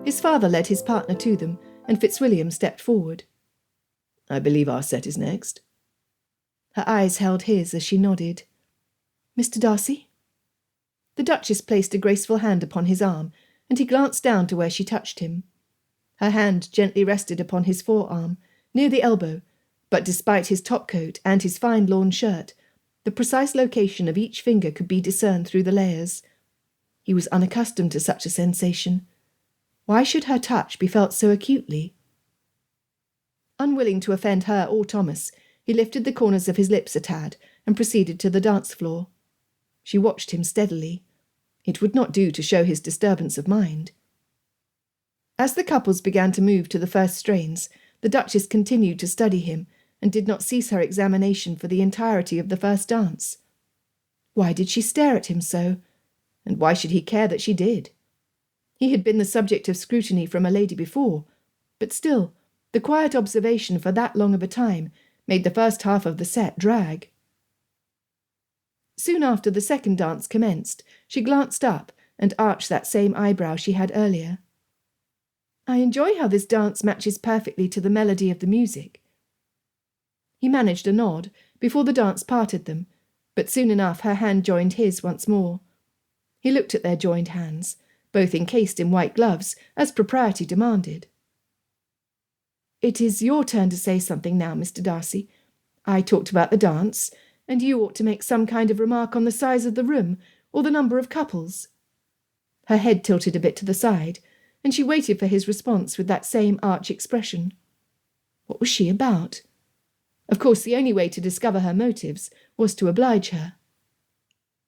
His father led his partner to them, and Fitzwilliam stepped forward. "I believe our set is next." Her eyes held his as she nodded. "Mr. Darcy?" The Duchess placed a graceful hand upon his arm, and he glanced down to where she touched him. Her hand gently rested upon his forearm, near the elbow, but despite his topcoat and his fine lawn shirt, the precise location of each finger could be discerned through the layers. He was unaccustomed to such a sensation. Why should her touch be felt so acutely? Unwilling to offend her or Thomas, he lifted the corners of his lips a tad and proceeded to the dance floor. She watched him steadily. It would not do to show his disturbance of mind. As the couples began to move to the first strains, the Duchess continued to study him and did not cease her examination for the entirety of the first dance. Why did she stare at him so? And why should he care that she did? He had been the subject of scrutiny from a lady before, but still, the quiet observation for that long of a time made the first half of the set drag. Soon after the second dance commenced, she glanced up and arched that same eyebrow she had earlier. "I enjoy how this dance matches perfectly to the melody of the music." He managed a nod before the dance parted them, but soon enough her hand joined his once more. He looked at their joined hands, both encased in white gloves, as propriety demanded. "It is your turn to say something now, Mr. Darcy. I talked about the dance, and you ought to make some kind of remark on the size of the room or the number of couples." Her head tilted a bit to the side, and she waited for his response with that same arch expression. What was she about? Of course, the only way to discover her motives was to oblige her.